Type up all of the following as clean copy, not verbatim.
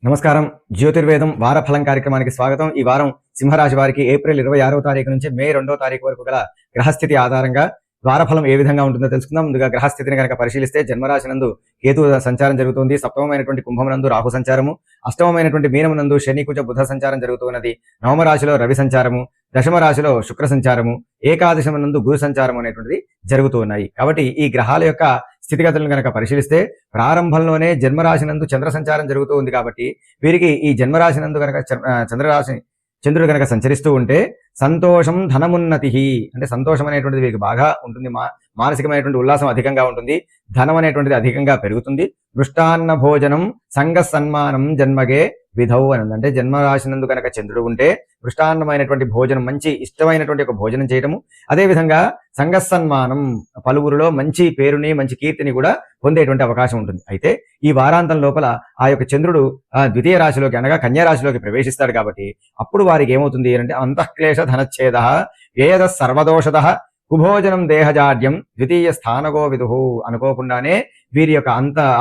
నమస్కారం. జ్యోతిర్వేదం వారఫలం కార్యక్రమానికి స్వాగతం. ఈ వారం సింహరాశి వారికి ఏప్రిల్ 26వ తారీఖు నుంచి మే 2వ తారీఖు వరకు గల గ్రహస్థితి ఆధారంగా వారఫలం ఏ విధంగా ఉంటుందో తెలుసుకుందాం. ముందుగా గ్రహస్థితిని కనుక పరిశీలిస్తే జన్మరాశి నందు కేతు సంచారం జరుగుతుంది. సప్తమమైనటువంటి కుంభమునందు రాహు సంచారము, అష్టమమైనటువంటి మీనమునందు శని కుజ బుధ సంచారం జరుగుతున్నది. నవమ రాశిలో రవి సంచారము, దశమ రాశిలో శుక్ర సంచారము, ఏకాదశమనందు గురు సంచారం అనేటువంటిది జరుగుతూ ఉన్నాయి. కాబట్టి ఈ గ్రహాల యొక్క స్థితిగతులను కనుక పరిశీలిస్తే ప్రారంభంలోనే జన్మరాశినందు చంద్ర సంచారం జరుగుతూ ఉంది. కాబట్టి వీరికి ఈ జన్మరాశినందు కనుక చంద్రుడు కనుక సంచరిస్తూ ఉంటే సంతోషం ధనమున్నతి, అంటే సంతోషం అనేటువంటిది వీరికి బాగా ఉంటుంది. మానసికమైనటువంటి ఉల్లాసం అధికంగా ఉంటుంది. ధనం అనేటువంటిది అధికంగా పెరుగుతుంది. మృష్టాన్న భోజనం సంఘ సన్మానం జన్మగే విధౌ అని, అంటే జన్మరాశినందు కనుక చంద్రుడు ఉంటే మృష్టాన్నమైనటువంటి భోజనం, మంచి ఇష్టమైనటువంటి ఒక భోజనం చేయటము, అదేవిధంగా సంఘ సన్మానం, పలువురిలో మంచి పేరుని మంచి కీర్తిని కూడా పొందేటువంటి అవకాశం ఉంటుంది. అయితే ఈ వారాంతం లోపల ఆ యొక్క చంద్రుడు ద్వితీయ రాశిలోకి అనగా కన్యా రాశిలోకి ప్రవేశిస్తాడు. కాబట్టి అప్పుడు వారికి ఏమవుతుంది అంటే అంతఃక్లేశ ధనచ్ఛేద వేద సర్వదోషద కుభోజనం దేహజాడ్యం ద్వితీయ స్థానగో విదుహు. అనుకోకుండానే వీరి యొక్క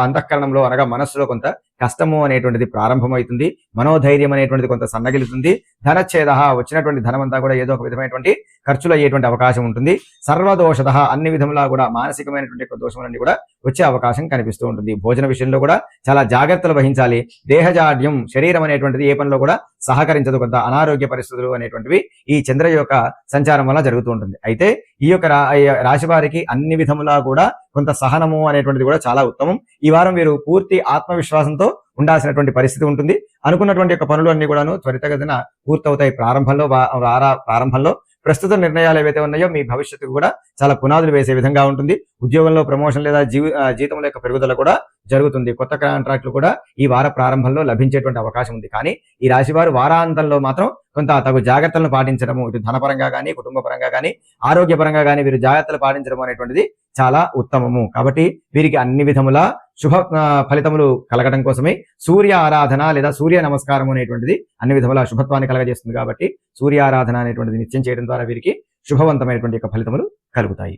అంతఃకరణంలో అనగా మనస్సులో కొంత కష్టము అనేటువంటిది ప్రారంభమవుతుంది. మనోధైర్యం అనేటువంటిది కొంత సన్నగిలుతుంది. ధనచ్ఛేద, వచ్చినటువంటి ధనమంతా కూడా ఏదో ఒక విధమైనటువంటి ఖర్చులు అయ్యేటువంటి అవకాశం ఉంటుంది. సర్వదోషద, అన్ని విధములా కూడా మానసికమైనటువంటి దోషములన్నీ కూడా వచ్చే అవకాశం కనిపిస్తూ ఉంటుంది. భోజన విషయంలో కూడా చాలా జాగ్రత్తలు వహించాలి. దేహజాడ్యం, శరీరం అనేటువంటిది ఏ పనిలో కూడా సహకరించదు. కొంత అనారోగ్య పరిస్థితులు అనేటువంటివి ఈ చంద్ర యొక్క సంచారం వల్ల జరుగుతూ ఉంటుంది. అయితే ఈ యొక్క రాశి వారికి అన్ని విధములా కూడా కొంత సహనము అనేటువంటిది కూడా చాలా ఉత్తమం. ఈ వారం వీరు పూర్తి ఆత్మవిశ్వాసంతో ఉండాల్సినటువంటి పరిస్థితి ఉంటుంది. అనుకున్నటువంటి యొక్క పనులు అన్ని కూడాను త్వరితగతిన పూర్తవుతాయి. ప్రారంభంలో ప్రస్తుత నిర్ణయాలు ఏవైతే ఉన్నాయో మీ భవిష్యత్తుకు కూడా చాలా పునాదులు వేసే విధంగా ఉంటుంది. ఉద్యోగంలో ప్రమోషన్ లేదా జీతంలో యొక్క పెరుగుదల కూడా జరుగుతుంది. కొత్త కాంట్రాక్టులు కూడా ఈ వార ప్రారంభంలో లభించేటువంటి అవకాశం ఉంది. కానీ ఈ రాశి వారు వారాంతంలో మాత్రం కొంత తగు జాగ్రత్తలను పాటించడము, ఇటు ధనపరంగా కానీ కుటుంబ పరంగా కానీ ఆరోగ్యపరంగా కానీ వీరు జాగ్రత్తలు పాటించడం అనేటువంటిది చాలా ఉత్తమము. కాబట్టి వీరికి అన్ని విధముల శుభ ఫలితములు కలగడం కోసమే సూర్య ఆరాధన లేదా సూర్య నమస్కారం అనేటువంటిది అన్ని విధముల శుభత్వాన్ని కలగజేస్తుంది. కాబట్టి సూర్య ఆరాధన అనేటువంటిది నిత్యం చేయడం ద్వారా వీరికి శుభవంతమైనటువంటి యొక్క ఫలితములు కలుగుతాయి.